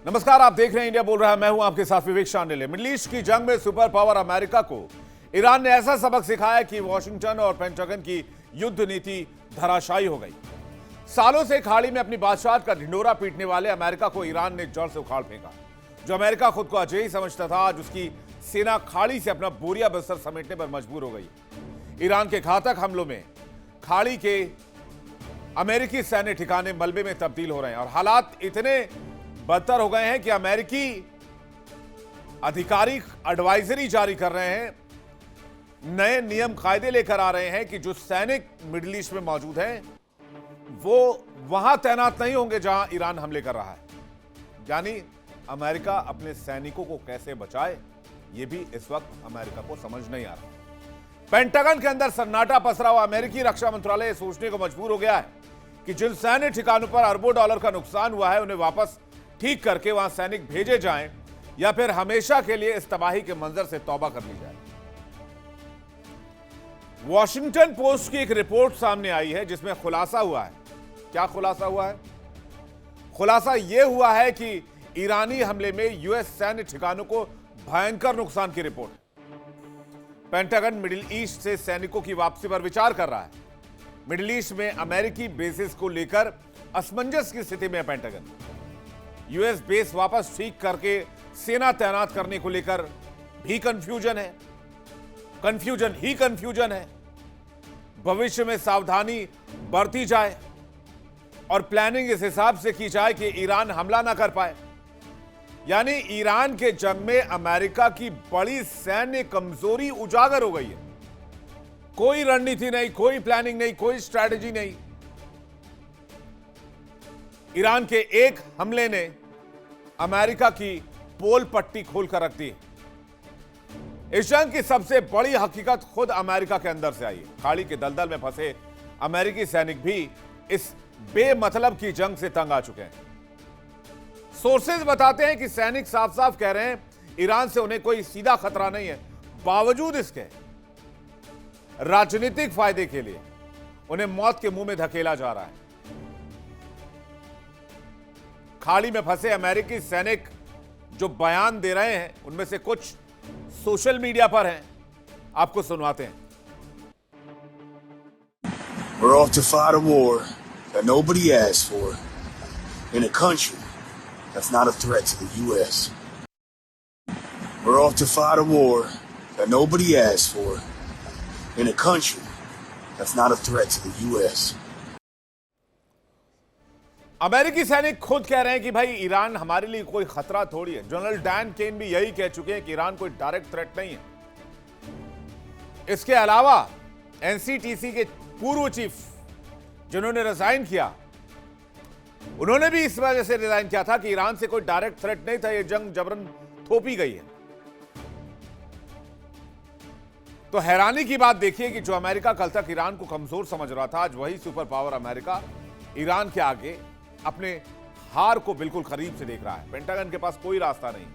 नमस्कार, आप देख रहे हैं इंडिया बोल रहा है। मैं हूं आपके साथ विवेक शांडिल्य। मिडिल ईस्ट की जंग में सुपर पावर अमेरिका को ईरान ने ऐसा सबक सिखाया कि वॉशिंगटन और पेंटागन की युद्ध नीति धराशायी हो गई। सालों से खाड़ी में अपनी बादशाहत का ढिंढोरा पीटने वाले अमेरिका को ईरान ने जड़ से उखाड़ फेंका। जो अमेरिका खुद को अजय समझता था, आज उसकी सेना खाड़ी से अपना बोरिया बस्तर समेटने पर मजबूर हो गई। ईरान के घातक हमलों में खाड़ी के अमेरिकी सैन्य ठिकाने मलबे में तब्दील हो रहे हैं और हालात इतने बदतर हो गए हैं कि अमेरिकी अधिकारी एडवाइजरी जारी कर रहे हैं, नए नियम कायदे लेकर आ रहे हैं कि जो सैनिक मिडिल ईस्ट में मौजूद हैं वो वहां तैनात नहीं होंगे जहां ईरान हमले कर रहा है। यानी अमेरिका अपने सैनिकों को कैसे बचाए, यह भी इस वक्त अमेरिका को समझ नहीं आ रहा। पेंटागन के अंदर सन्नाटा पसरा हुआ। अमेरिकी रक्षा मंत्रालय सोचने को मजबूर हो गया है कि जिन सैन्य ठिकानों पर अरबों डॉलर का नुकसान हुआ है उन्हें वापस ठीक करके वहां सैनिक भेजे जाएं या फिर हमेशा के लिए इस तबाही के मंजर से तौबा कर ली जाए। वॉशिंगटन पोस्ट की एक रिपोर्ट सामने आई है जिसमें खुलासा हुआ है। क्या खुलासा हुआ है? खुलासा यह हुआ है कि ईरानी हमले में यूएस सैन्य ठिकानों को भयंकर नुकसान की रिपोर्ट है। पेंटागन मिडिल ईस्ट से सैनिकों की वापसी पर विचार कर रहा है। मिडिल ईस्ट में अमेरिकी बेसिस को लेकर असमंजस की स्थिति में है पेंटागन। यूएस बेस वापस ठीक करके सेना तैनात करने को लेकर भी कंफ्यूजन है। कंफ्यूजन ही कंफ्यूजन है। भविष्य में सावधानी बरती जाए और प्लानिंग इस हिसाब से की जाए कि ईरान हमला ना कर पाए। यानी ईरान के जंग में अमेरिका की बड़ी सैन्य कमजोरी उजागर हो गई है। कोई रणनीति नहीं, कोई प्लानिंग नहीं, कोई स्ट्रैटेजी नहीं। ईरान के एक हमले ने अमेरिका की पोल पट्टी खोलकर रख दी। इस जंग की सबसे बड़ी हकीकत खुद अमेरिका के अंदर से आई है। खाड़ी के दलदल में फंसे अमेरिकी सैनिक भी इस बेमतलब की जंग से तंग आ चुके हैं। सोर्सेज बताते हैं कि सैनिक साफ साफ कह रहे हैं ईरान से उन्हें कोई सीधा खतरा नहीं है, बावजूद इसके राजनीतिक फायदे के लिए उन्हें मौत के मुंह में धकेला जा रहा है। खाड़ी में फंसे अमेरिकी सैनिक जो बयान दे रहे हैं उनमें से कुछ सोशल मीडिया पर हैं, आपको सुनवाते हैं। We're off to fight a war that nobody asked for in a country that's not a threat to the U.S. We're off to fight a war that nobody asked for in a country that's not a threat to the U.S. अमेरिकी सैनिक खुद कह रहे हैं कि भाई Iran हमारे लिए कोई खतरा थोड़ी है। जनरल डैन केन भी यही कह चुके हैं कि ईरान कोई डायरेक्ट थ्रेट नहीं है। इसके अलावा एनसीटीसी के पूर्व चीफ जिन्होंने रिजाइन किया, उन्होंने भी इस वजह से रिजाइन किया था कि ईरान से कोई डायरेक्ट थ्रेट नहीं था, यह जंग जबरन थोपी गई है। तो हैरानी की बात देखिए कि जो अमेरिका कल तक ईरान को कमजोर समझ रहा था, आज वही सुपर पावर अमेरिका ईरान के आगे अपने हार को बिल्कुल करीब से देख रहा है। पेंटागन के पास कोई रास्ता नहीं।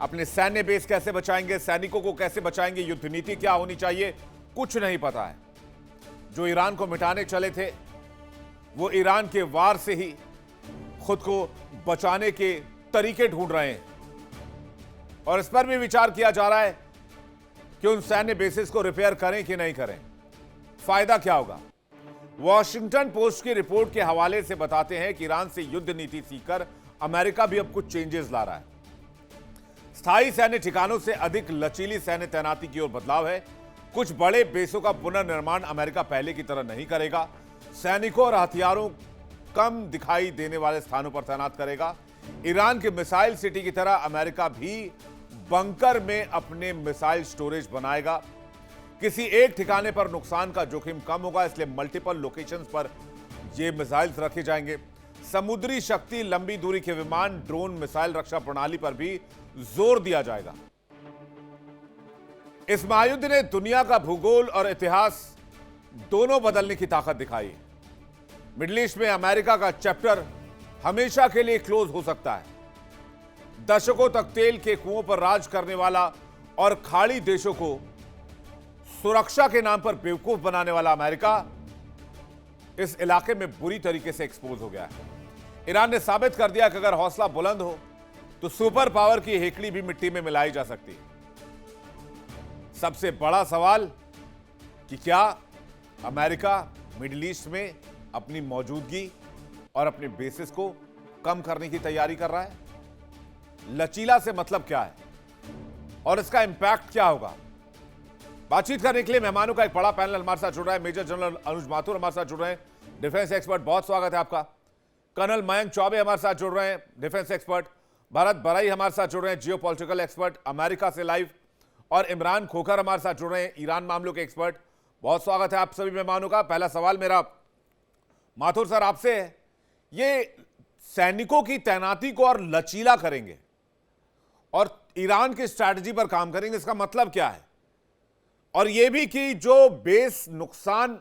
अपने सैन्य बेस कैसे बचाएंगे, सैनिकों को कैसे बचाएंगे, युद्ध नीति क्या होनी चाहिए, कुछ नहीं पता है। जो ईरान को मिटाने चले थे वो ईरान के वार से ही खुद को बचाने के तरीके ढूंढ रहे हैं और इस पर भी विचार किया जा रहा है कि उन सैन्य बेसिस को रिपेयर करें कि नहीं करें। फायदा क्या होगा? वॉशिंगटन पोस्ट की रिपोर्ट के हवाले से बताते हैं कि ईरान से युद्ध नीति सीखकर अमेरिका भी अब कुछ चेंजेस ला रहा है। स्थायी सैन्य ठिकानों से अधिक लचीली सैन्य तैनाती की ओर बदलाव है। कुछ बड़े बेसों का पुनर्निर्माण अमेरिका पहले की तरह नहीं करेगा। सैनिकों और हथियारों कम दिखाई देने वाले स्थानों पर तैनात करेगा। ईरान के मिसाइल सिटी की तरह अमेरिका भी बंकर में अपने मिसाइल स्टोरेज बनाएगा। किसी एक ठिकाने पर नुकसान का जोखिम कम होगा, इसलिए मल्टीपल लोकेशंस पर ये मिसाइल्स रखे जाएंगे। समुद्री शक्ति, लंबी दूरी के विमान, ड्रोन, मिसाइल रक्षा प्रणाली पर भी जोर दिया जाएगा। इस महायुद्ध ने दुनिया का भूगोल और इतिहास दोनों बदलने की ताकत दिखाई। मिडिल ईस्ट में अमेरिका का चैप्टर हमेशा के लिए क्लोज हो सकता है। दशकों तक तेल के कुओं पर राज करने वाला और खाड़ी देशों को सुरक्षा के नाम पर बेवकूफ बनाने वाला अमेरिका इस इलाके में बुरी तरीके से एक्सपोज हो गया है। ईरान ने साबित कर दिया कि अगर हौसला बुलंद हो तो सुपर पावर की हेकड़ी भी मिट्टी में मिलाई जा सकती है। सबसे बड़ा सवाल कि क्या अमेरिका मिडिल ईस्ट में अपनी मौजूदगी और अपने बेसिस को कम करने की तैयारी कर रहा है? लचीला से मतलब क्या है और इसका इंपैक्ट क्या होगा? बातचीत करने के लिए मेहमानों का एक बड़ा पैनल हमारे साथ जुड़ रहा है। मेजर जनरल अनुज माथुर हमारे साथ जुड़ रहे हैं, डिफेंस एक्सपर्ट, बहुत स्वागत है आपका। कर्नल मयंक चौबे हमारे साथ जुड़ रहे हैं, डिफेंस एक्सपर्ट। भरत बराई हमारे साथ जुड़ रहे हैं, जियो पॉलिटिकल एक्सपर्ट, अमेरिका से लाइव। और इमरान खोखर हमारे साथ जुड़ रहे हैं, ईरान मामलों के एक्सपर्ट। बहुत स्वागत है आप सभी मेहमानों का। पहला सवाल मेरा माथुर सर आपसे है, ये सैनिकों की तैनाती को और लचीला करेंगे और ईरान की स्ट्रैटेजी पर काम करेंगे, इसका मतलब क्या है? और यह भी कि जो बेस नुकसान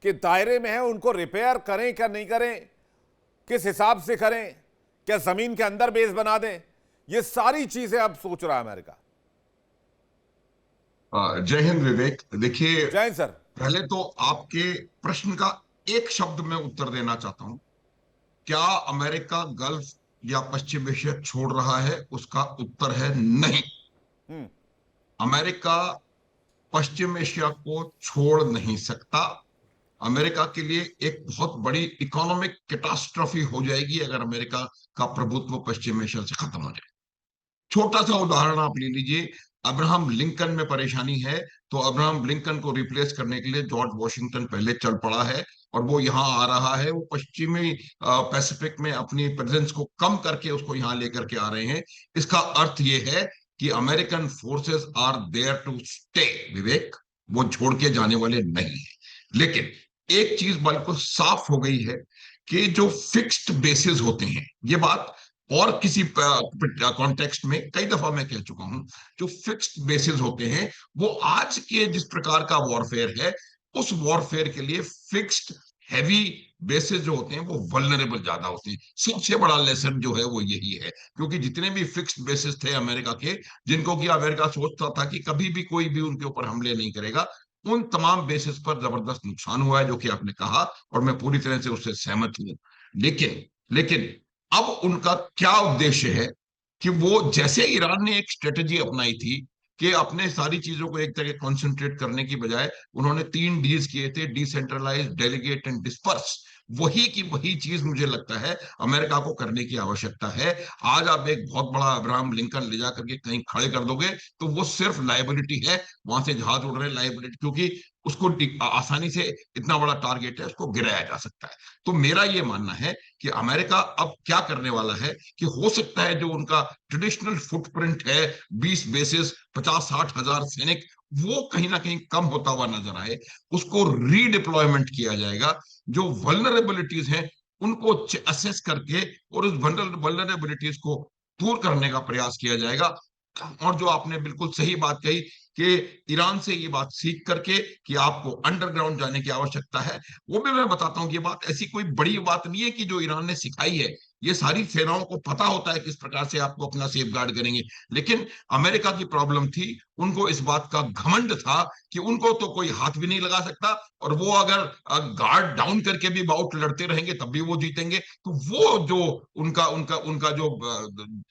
के दायरे में है उनको रिपेयर करें क्या नहीं करें, किस हिसाब से करें, क्या जमीन के अंदर बेस बना दें, ये सारी चीजें अब सोच रहा है अमेरिका। जय हिंद विवेक। देखिए, जय हिंद सर। पहले तो आपके प्रश्न का एक शब्द में उत्तर देना चाहता हूं। क्या अमेरिका गल्फ या पश्चिम एशिया छोड़ रहा है? उसका उत्तर है नहीं। अमेरिका पश्चिम एशिया को छोड़ नहीं सकता। अमेरिका के लिए एक बहुत बड़ी इकोनॉमिक कैटास्ट्रॉफी हो जाएगी अगर अमेरिका का प्रभुत्व पश्चिम एशिया से खत्म हो जाए। छोटा सा उदाहरण आप ले लीजिए, अब्राहम लिंकन में परेशानी है तो अब्राहम लिंकन को रिप्लेस करने के लिए जॉर्ज वॉशिंगटन पहले चल पड़ा है और वो यहाँ आ रहा है। वो पश्चिमी पैसिफिक में अपनी प्रेजेंस को कम करके उसको यहाँ लेकर के आ रहे हैं। इसका अर्थ ये है कि American forces are there to stay. Vivek, वो छोड़ के जाने वाले नहीं है। लेकिन एक चीज बिल्कुल साफ हो गई है कि जो फिक्स्ड बेसिस होते हैं, ये बात और किसी कॉन्टेक्स्ट में कई दफा मैं कह चुका हूं, जो फिक्स्ड बेसिस होते हैं वो आज के जिस प्रकार का वॉरफेयर है उस वॉरफेयर के लिए फिक्स्ड हैवी बेसिस जो होते हैं वो वल्नरेबल ज्यादा होते हैं। सबसे बड़ा लेसन जो है वो यही है, क्योंकि जितने भी फिक्स्ड बेसिस थे अमेरिका के, जिनको कि अमेरिका सोचता था कि कभी भी कोई भी उनके ऊपर हमले नहीं करेगा, उन तमाम बेसिस पर जबरदस्त नुकसान हुआ है, जो कि आपने कहा और मैं पूरी तरह से उससे सहमत हूं। लेकिन लेकिन अब उनका क्या उद्देश्य है कि वो, जैसे ईरान ने एक स्ट्रेटेजी अपनाई थी कि अपने सारी चीजों को एक जगह कंसंट्रेट करने की बजाय उन्होंने 3 डीज किए थे, डिसेंट्रलाइज, डेलीगेट एंड डिस्पर्स। वही की वही चीज मुझे लगता है अमेरिका को करने की आवश्यकता है। आज आप एक बहुत बड़ा अब्राहम लिंकन ले जाकर के कहीं खड़े कर दोगे तो वो सिर्फ लाइबिलिटी है। वहां से जहाज उड़ रहे लाइबिलिटी, क्योंकि उसको आसानी से, इतना बड़ा टारगेट है, उसको गिराया जा सकता है। तो मेरा ये मानना है कि अमेरिका अब क्या करने वाला है कि हो सकता है जो उनका ट्रेडिशनल फुटप्रिंट है, 20 बेसिस, 50-60 हजार सैनिक, वो कहीं ना कहीं कम होता हुआ नजर आए। उसको रीडिप्लॉयमेंट किया जाएगा। जो वल्नरेबिलिटीज हैं उनको असेस करके और उस वल्नरेबिलिटीज को दूर करने का प्रयास किया जाएगा। और जो आपने बिल्कुल सही बात कही कि ईरान से ये बात सीख करके कि आपको अंडरग्राउंड जाने की आवश्यकता है, वो भी मैं बताता हूं कि ये बात ऐसी कोई बड़ी बात नहीं है कि जो ईरान ने सिखाई है। ये सारी सेनाओं को पता होता है किस प्रकार से आपको अपना सेफ गार्ड करेंगे। लेकिन अमेरिका की प्रॉब्लम थी, उनको इस बात का घमंड था कि उनको तो कोई हाथ भी नहीं लगा सकता और वो अगर गार्ड डाउन करके भी बाउट लड़ते रहेंगे तब भी वो जीतेंगे। तो वो जो उनका उनका उनका जो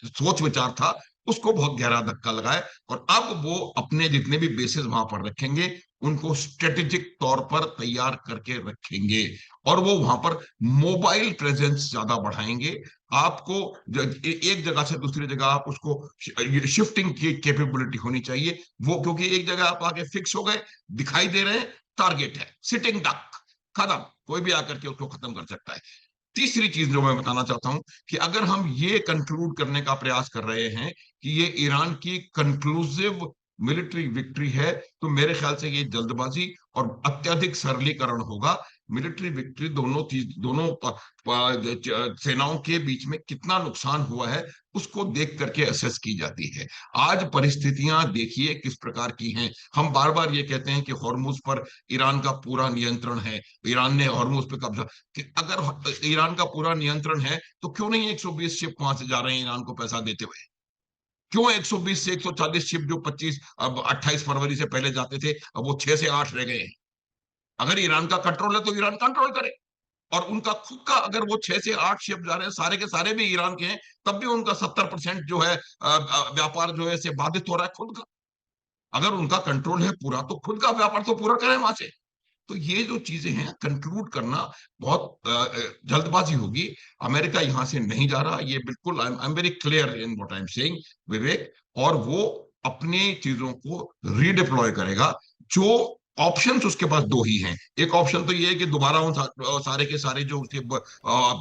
सोच विचार था उसको बहुत गहरा धक्का लगाए और अब वो अपने जितने भी बेसिस वहां पर रखेंगे उनको स्ट्रेटेजिक तौर पर तैयार करके रखेंगे और वो वहां पर मोबाइल प्रेजेंस ज्यादा बढ़ाएंगे। आपको एक जगह से दूसरी जगह आप उसको शिफ्टिंग की कैपेबिलिटी होनी चाहिए। वो क्योंकि एक जगह आप आके फिक्स हो गए, दिखाई दे रहे हैं, टारगेट है, सिटिंग डक, खत्म, कोई भी आकर के उसको खत्म कर सकता है। तीसरी चीज जो मैं बताना चाहता हूं कि अगर हम ये कंक्लूड करने का प्रयास कर रहे हैं कि ये ईरान की कंक्लूसिव मिलिट्री विक्ट्री है, तो मेरे ख्याल से ये जल्दबाजी और अत्यधिक सरलीकरण होगा। मिलिट्री विक्ट्री दोनों सेनाओं के बीच में कितना नुकसान हुआ है उसको देख करके असेस की जाती है। आज परिस्थितियां देखिए किस प्रकार की हैं। हम बार बार ये कहते हैं कि हॉर्मुज पर ईरान का पूरा नियंत्रण है, ईरान ने हॉर्मुज पे कब्जा। कि अगर ईरान का पूरा नियंत्रण है तो क्यों नहीं 120 शिप वहां से जा रहे हैं ईरान को पैसा देते हुए? क्यों 120 से 140 शिप जो 28 फरवरी से पहले जाते थे अब वो 6 से 8 रह गए हैं? अगर ईरान का कंट्रोल है तो ईरान कंट्रोल करे। और उनका खुद का अगर वो 6 से 8 शिप जा रहे हैं, सारे के सारे भी ईरान के हैं, तब भी उनका 70% जो है व्यापार जो है से बाधित हो रहा है खुद का। अगर उनका कंट्रोल है पूरा, तो खुद का व्यापार तो पूरा करें वहां से। तो ये जो चीजें हैं, कंक्लूड करना बहुत जल्दबाजी होगी। अमेरिका यहां से नहीं जा रहा, ये बिल्कुल I am very clear in what I am saying, Vivek. और वो अपनी चीजों को रीडिप्लॉय करेगा। जो ऑप्शंस उसके पास दो ही हैं। एक ऑप्शन तो ये है कि दोबारा उन सारे के सारे जो उसके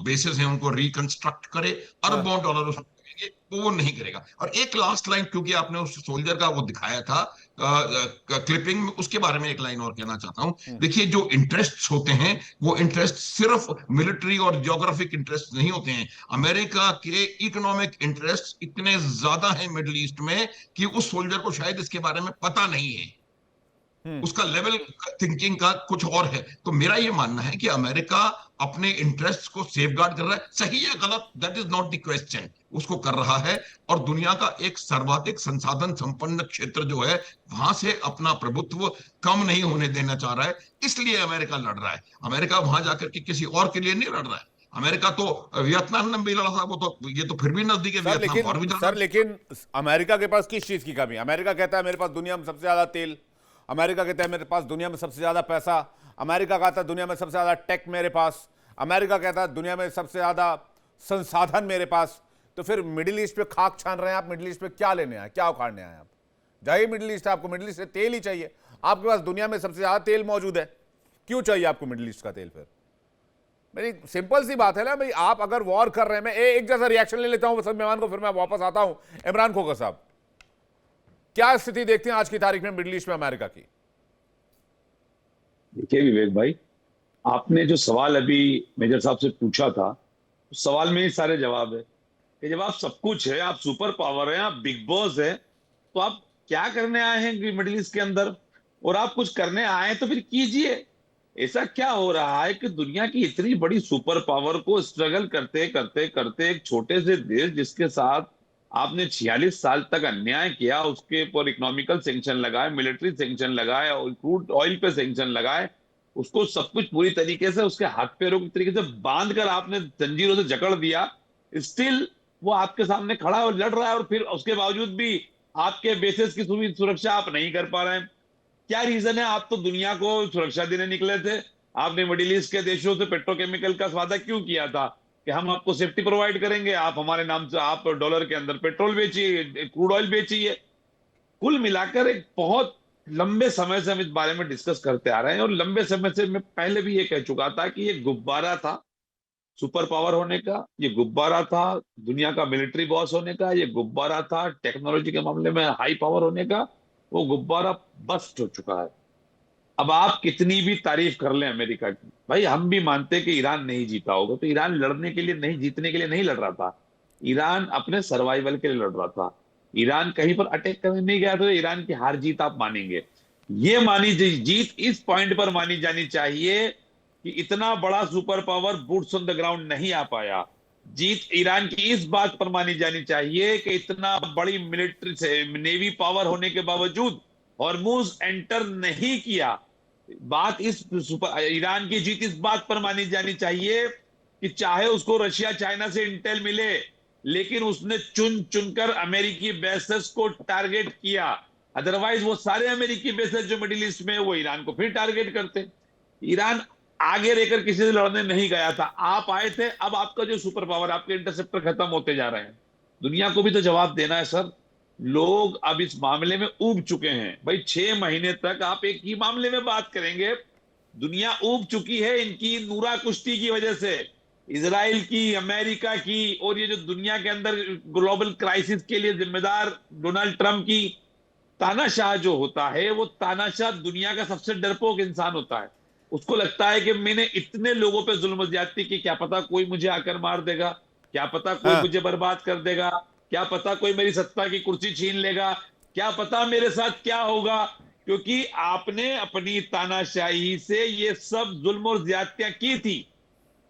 बेसिस हैं उनको रिकंस्ट्रक्ट करे, हाँ। अरबों डॉलर उसमें लगेंगे, तो वो नहीं करेगा। और एक लास्ट लाइन, क्योंकि आपने उस सोल्जर का वो दिखाया था क्लिपिंग में, उसके बारे में एक लाइन और कहना चाहता हूं। देखिए, जो इंटरेस्ट होते हैं, वो इंटरेस्ट सिर्फ मिलिट्री और ज्योग्राफिक इंटरेस्ट नहीं होते हैं। अमेरिका के इकोनॉमिक इंटरेस्ट इतने ज्यादा हैं मिडिल ईस्ट में कि उस सोल्जर को शायद इसके बारे में पता नहीं है। उसका लेवल थिंकिंग का कुछ और है। तो मेरा ये मानना है कि अमेरिका अपने इंटरेस्ट को सेफगार्ड कर रहा है। सही है गलत, that is not the question, उसको कर रहा है। और दुनिया का एक सर्वाधिक संसाधन संपन्न क्षेत्र जो है, वहां से अपना प्रभुत्व कम नहीं होने देना चाह रहा है, इसलिए अमेरिका लड़ रहा है। अमेरिका वहां जाकर के किसी और के लिए नहीं लड़ रहा है। अमेरिका तो वियतनाम में भी लड़ा था, वो तो ये तो फिर भी नजदीक है वियतनाम, और भी ज्यादा। लेकिन अमेरिका के पास किस चीज की कमी? अमेरिका कहता है मेरे पास दुनिया में सबसे ज्यादा तेल, अमेरिका कहता है मेरे पास दुनिया में सबसे ज्यादा पैसा, अमेरिका कहता है दुनिया में सबसे ज्यादा टेक मेरे पास, अमेरिका कहता है दुनिया में सबसे ज्यादा संसाधन मेरे पास। तो फिर मिडिल ईस्ट पे खाक छान रहे हैं आप? मिडिल ईस्ट पे क्या लेने आए, क्या उखाड़ने आए आप? जाइए मिडिल ईस्ट, आपको मिडिल ईस्ट से तेल ही चाहिए। आपके पास दुनिया में सबसे ज्यादा तेल मौजूद है, क्यों चाहिए आपको मिडिल ईस्ट का तेल? फिर मेरी सिंपल सी बात है ना भाई, आप अगर वॉर कर रहे हैं, मैं एक जैसा रिएक्शन ले लेता हूं सब मेहमान को, फिर मैं वापस आता हूं। इमरान खोखर साहब, क्या स्थिति देखते हैं आज की तारीख में मिडिल ईस्ट में अमेरिका की? देखिए विवेक भाई, आपने जो सवाल अभी मेजर साहब से पूछा था, उस सवाल में ही सारे जवाब है कि जब आप सब कुछ है, आप सुपर पावर है, आप बिग बॉस है, तो आप क्या करने आए हैं मिडिल ईस्ट के अंदर? और आप कुछ करने आए हैं तो फिर कीजिए। ऐसा क्या हो रहा है कि दुनिया की इतनी बड़ी सुपर पावर को स्ट्रगल करते करते करते एक छोटे से देश जिसके साथ आपने 46 साल तक अन्याय किया, उसके ऊपर इकोनॉमिकल सैंक्शन लगाए, मिलिट्री सैंक्शन लगाए और क्रूड ऑयल पे सैंक्शन लगाए, उसको सब कुछ पूरी तरीके से उसके हाथ पैरों की तरीके से बांध कर आपने जंजीरों से जकड़ दिया। स्टिल वो आपके सामने खड़ा है और लड़ रहा है, और फिर उसके बावजूद भी आपके बेसिस की सुरक्षा आप नहीं कर पा रहे हैं। क्या रीजन है? आप तो दुनिया को सुरक्षा देने निकले थे। आपने मिडिल ईस्ट के देशों से पेट्रोकेमिकल का वादा क्यों किया था कि हम आपको सेफ्टी प्रोवाइड करेंगे, आप हमारे नाम से आप डॉलर के अंदर पेट्रोल बेचिए, क्रूड ऑयल बेचिए। कुल मिलाकर एक बहुत लंबे समय से हम इस बारे में डिस्कस करते आ रहे हैं, और लंबे समय से मैं पहले भी ये कह चुका था कि ये गुब्बारा था सुपर पावर होने का, ये गुब्बारा था दुनिया का मिलिट्री बॉस होने का, ये गुब्बारा था टेक्नोलॉजी के मामले में हाई पावर होने का। वो गुब्बारा बस्ट हो चुका है। अब आप कितनी भी तारीफ कर लें अमेरिका की, भाई हम भी मानते हैं कि ईरान नहीं जीता होगा, तो ईरान लड़ने के लिए नहीं, जीतने के लिए नहीं लड़ रहा था। ईरान अपने सर्वाइवल के लिए लड़ रहा था। ईरान कहीं पर अटैक करने नहीं गया, तो ईरान की हार जीत आप मानेंगे। ये जीत इस पॉइंट पर मानी जानी चाहिए कि इतना बड़ा super power boots on the ground नहीं आ पाया। जीत ईरान की इस बात पर मानी जानी चाहिए कि इतना बड़ी मिलिट्री से नेवी पावर होने के बावजूद हॉर्मुज एंटर नहीं किया। बात इस ईरान की जीत इस बात पर मानी जानी चाहिए कि चाहे उसको रशिया चाइना से इंटेल मिले, लेकिन उसने चुन चुनकर अमेरिकी बेसेस को टारगेट किया। अदरवाइज वो सारे अमेरिकी बेसेस जो मिडिल ईस्ट में, वो ईरान को फिर टारगेट करते। ईरान आगे रहकर किसी से लड़ने नहीं गया था। आप आए थे, अब आपका जो सुपर पावर, आपके इंटरसेप्टर खत्म होते जा रहे हैं। दुनिया को भी तो जवाब देना है सर। लोग अब इस मामले में ऊब चुके हैं। भाई 6 महीने तक आप एक ही मामले में बात करेंगे। दुनिया ऊब चुकी है इनकी नूरा कुश्ती की वजह से, इजराइल की, अमेरिका की, और ये जो दुनिया के अंदर ग्लोबल क्राइसिस के लिए जिम्मेदार डोनाल्ड ट्रंप की। तानाशाह जो होता है, वो तानाशाह दुनिया का सबसे डरपोक इंसान होता है। उसको लगता है कि मैंने इतने लोगों पे जुल्म ज्यादती की, क्या पता कोई मुझे आकर मार देगा, क्या पता कोई मुझे बर्बाद कर देगा, क्या पता कोई मेरी सत्ता की कुर्सी छीन लेगा, क्या पता मेरे साथ क्या होगा। क्योंकि आपने अपनी तानाशाही से ये सब जुल्म और ज्यादतियां की थी।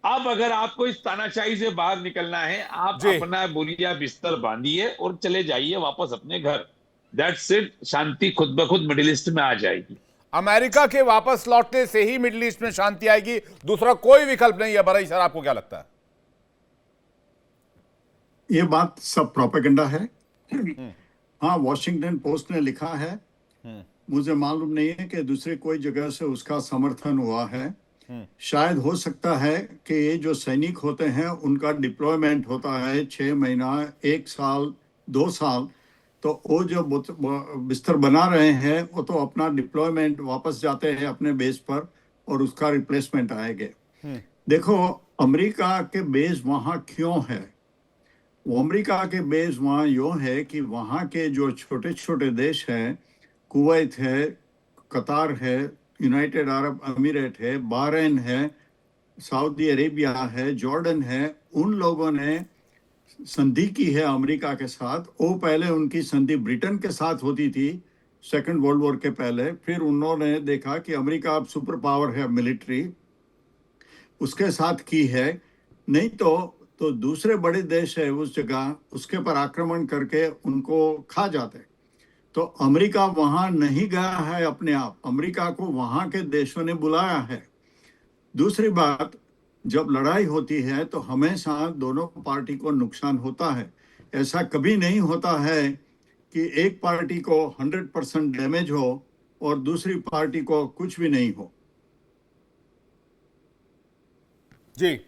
अब अगर आपको इस तानाशाही से बाहर निकलना है, आप अपना बोलिया बिस्तर बांधिए और चले जाइए वापस अपने घर। That's it. शांति खुद ब खुद मिडिल ईस्ट में आ जाएगी। अमेरिका के वापस लौटने से ही मिडिल ईस्ट में शांति आएगी, दूसरा कोई विकल्प नहीं है। बरई सर, आपको क्या लगता है? ये बात सब प्रोपेगेंडा है। हाँ, वॉशिंगटन पोस्ट ने लिखा है, मुझे मालूम नहीं है कि दूसरी कोई जगह से उसका समर्थन हुआ है। शायद हो सकता है कि ये जो सैनिक होते हैं उनका डिप्लॉयमेंट होता है 6 महीना, 1 साल, 2 साल, तो वो जो बिस्तर बना रहे हैं वो तो अपना डिप्लॉयमेंट वापस जाते हैं अपने बेस पर और उसका रिप्लेसमेंट आएंगे। देखो, अमेरिका के बेस वहाँ क्यों है? वो अमेरिका के बेस वहाँ यूँ है कि वहाँ के जो छोटे छोटे देश हैं, कुवैत है, कतार है, यूनाइटेड अरब अमीरेट है, बहरीन है, सऊदी अरेबिया है, जॉर्डन है, उन लोगों ने संधि की है अमेरिका के साथ। वो पहले उनकी संधि ब्रिटेन के साथ होती थी सेकंड वर्ल्ड वॉर के पहले, फिर उन्होंने देखा कि अमेरिका अब सुपर पावर है मिलिट्री, उसके साथ की है। नहीं तो दूसरे बड़े देश है उस जगह, उसके पर आक्रमण करके उनको खा जाते। तो अमेरिका वहां नहीं गया है अपने आप, अमेरिका को वहां के देशों ने बुलाया है। दूसरी बात, जब लड़ाई होती है तो हमेशा दोनों पार्टी को नुकसान होता है। ऐसा कभी नहीं होता है कि एक पार्टी को 100% डैमेज हो और दूसरी पार्टी को कुछ भी नहीं हो। जी,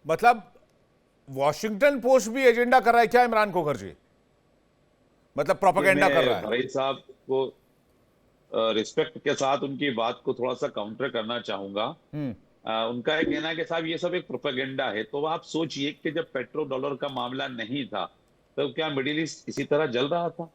मतलब वॉशिंगटन पोस्ट भी एजेंडा कर रहा है क्या इमरान को खर्ची? मतलब प्रोपेगेंडा कर रहा है? भाई साहब को रिस्पेक्ट के साथ उनकी बात को थोड़ा सा काउंटर करना चाहूंगा। उनका ये कहना है कि साहब ये सब एक प्रोपेगेंडा है। तो आप सोचिए कि जब पेट्रो डॉलर का मामला नहीं था तो क्या मिडिल ईस्ट इसी तरह जल रहा था?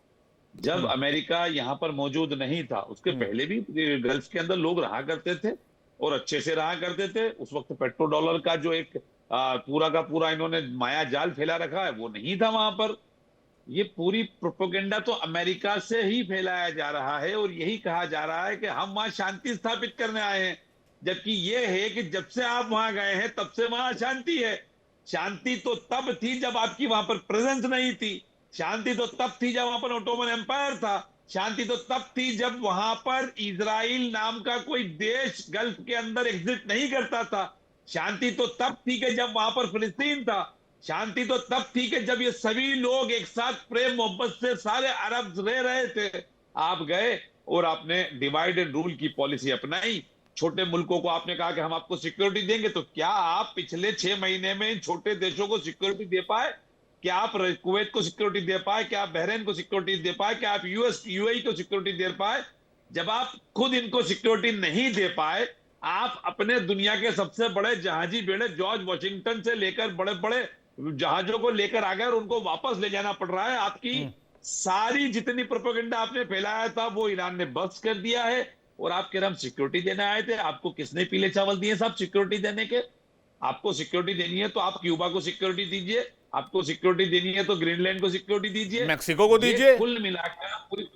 जब अमेरिका यहाँ पर मौजूद नहीं था उसके पहले भी गल्फ के अंदर लोग रहा करते थे और अच्छे से रहा करते थे। उस वक्त पेट्रो डॉलर का जो एक पूरा का पूरा इन्होंने माया जाल फैला रखा है वो नहीं था वहां पर। ये पूरी प्रोपेगेंडा तो अमेरिका से ही फैलाया जा रहा है और यही कहा जा रहा है कि हम वहां शांति स्थापित करने आए हैं, जबकि ये है कि जब से आप वहां गए हैं तब से वहां अशांति है। शांति तो तब थी जब आपकी वहां पर प्रेजेंस नहीं थी, शांति तो तब थी जब वहां पर ओटोमन एम्पायर था, शांति तो तब थी जब वहां पर इजराइल नाम का कोई देश गल्फ के अंदर एग्जिस्ट नहीं करता था, शांति तो तब थी कि जब वहां पर फिलिस्तीन था, शांति तो तब थी कि जब ये सभी लोग एक साथ प्रेम मोहब्बत से सारे अरब रह रहे थे। आप गए और आपने डिवाइड एंड रूल की पॉलिसी अपनाई। छोटे मुल्कों को आपने कहा कि हम आपको सिक्योरिटी देंगे, तो क्या आप पिछले 6 महीने में इन छोटे देशों को सिक्योरिटी दे पाए? क्या आप कुवैत को सिक्योरिटी दे पाए? क्या आप बहरीन को सिक्योरिटी दे पाए? क्या आप यूएई को सिक्योरिटी दे पाए? जब आप खुद इनको सिक्योरिटी नहीं दे पाए, आप अपने दुनिया के सबसे बड़े जहाजी बेड़े जॉर्ज वॉशिंगटन से लेकर बड़े बड़े जहाजों को लेकर आ गए और उनको वापस ले जाना पड़ रहा है। आपकी सारी जितनी प्रोपेगेंडा आपने फैलाया था वो ईरान ने बस कर दिया है और आप कह रहे हम सिक्योरिटी देने आए थे। आपको किसने पीले चावल दिए साहब सिक्योरिटी देने के? आपको सिक्योरिटी देनी है तो आप क्यूबा को सिक्योरिटी दीजिए, आपको सिक्योरिटी देनी है तो ग्रीनलैंड को सिक्योरिटी दीजिए, मैक्सिको को दीजिए, कुल मिलाकर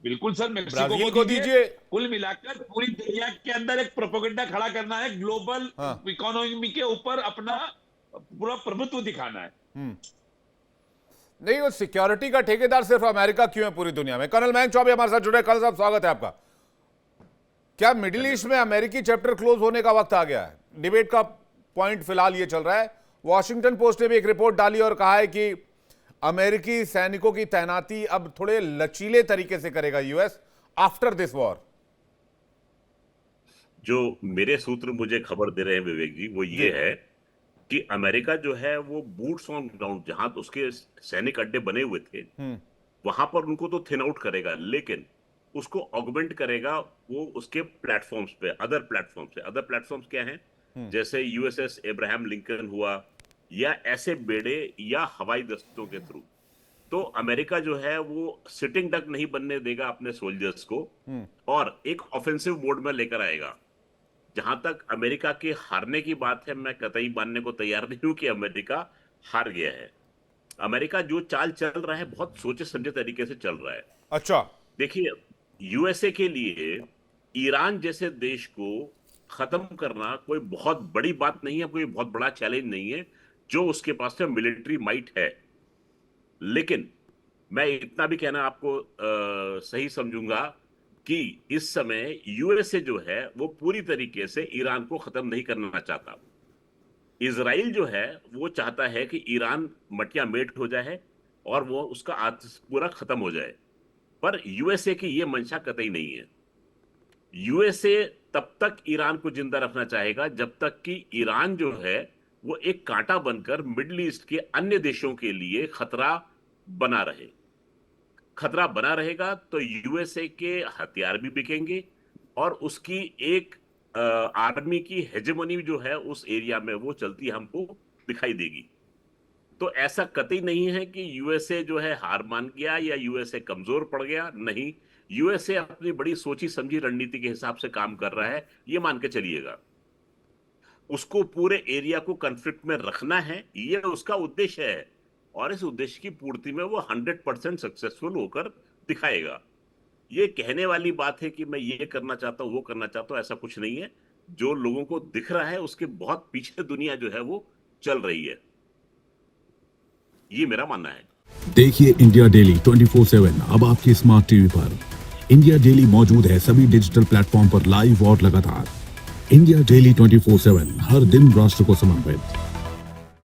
बिल्कुल सर ब्राजील को दीजिए। कुल मिलाकर पूरी दुनिया के अंदर एक प्रोपेगेंडा खड़ा करना है, ग्लोबल इकोनॉमी के ऊपर अपना पूरा प्रभुत्व दिखाना है। नहीं, वो सिक्योरिटी का ठेकेदार सिर्फ अमेरिका क्यों है पूरी दुनिया में? कर्नल मयंक चौबे हमारे साथ जुड़े। कर्नल साहब, स्वागत है आपका। क्या मिडिल ईस्ट में अमेरिकी चैप्टर क्लोज होने का वक्त आ गया है? डिबेट का पॉइंट फिलहाल ये चल रहा है। वॉशिंगटन पोस्ट ने भी एक रिपोर्ट डाली और कहा है कि अमेरिकी सैनिकों की तैनाती अब थोड़े लचीले तरीके से करेगा यूएस आफ्टर दिस वॉर। जो मेरे सूत्र मुझे खबर दे रहे हैं विवेक जी, वो ये है कि अमेरिका जो है वो बूट्स ऑन ग्राउंड, जहां तो उसके सैनिक अड्डे बने हुए थे वहां पर उनको तो थिन आउट करेगा, लेकिन उसको ऑगमेंट करेगा वो उसके प्लेटफॉर्म्स पे, अदर प्लेटफॉर्म्स क्या हैं? जैसे यूएसएस एब्राहम लिंकन हुआ, या ऐसे बेड़े या हवाई दस्तों के थ्रू। तो अमेरिका जो है वो सिटिंग डक नहीं बनने देगा अपने सोल्जर्स को और एक ऑफेंसिव मोड में लेकर आएगा। जहां तक अमेरिका के हारने की बात है, मैं कतई मानने को तैयार नहीं हूं कि अमेरिका हार गया है। अमेरिका जो चाल चल रहा है बहुत सोचे समझे तरीके से चल रहा है। अच्छा, देखिए, यूएसए के लिए ईरान जैसे देश को खत्म करना कोई बहुत बड़ी बात नहीं है, कोई बहुत बड़ा चैलेंज नहीं है, जो उसके पास में मिलिट्री माइट है। लेकिन मैं इतना भी कहना आपको सही समझूंगा कि इस समय यूएसए जो है वो पूरी तरीके से ईरान को खत्म नहीं करना चाहता। इजराइल जो है वो चाहता है कि ईरान मटिया मेट हो जाए और वो उसका पूरा खत्म हो जाए, पर यूएसए की ये मंशा कतई नहीं है। यूएसए तब तक ईरान को जिंदा रखना चाहेगा जब तक कि ईरान जो है वो एक कांटा बनकर मिडिल ईस्ट के अन्य देशों के लिए खतरा बना रहे। खतरा बना रहेगा तो यूएसए के हथियार भी बिकेंगे और उसकी एक आर्मी की हेजेमनी जो है उस एरिया में वो चलती हमको दिखाई देगी। तो ऐसा कतई नहीं है कि यूएसए जो है हार मान गया या यूएसए कमजोर पड़ गया, नहीं। यूएसए अपनी बड़ी सोची समझी रणनीति के हिसाब से काम कर रहा है, ये मान के चलिएगा। उसको पूरे एरिया को कॉन्फ्लिक्ट में रखना है, ये उसका उद्देश्य है और इस उद्देश्य की पूर्ति में वो 100% सक्सेसफुल होकर दिखाएगा। ये कहने वाली बात है कि मैं ये करना चाहता हूं, वो करना चाहता हूं, ऐसा कुछ नहीं है। जो लोगों को दिख रहा है उसके बहुत पीछे दुनिया जो है वो चल रही है, ये मेरा मानना है। देखिए इंडिया डेली 24/7 अब आपके स्मार्ट टीवी पर। इंडिया डेली मौजूद है सभी डिजिटल प्लेटफॉर्म पर लाइव और लगातार। इंडिया डेली 24/7 हर दिन राष्ट्र को समर्पित।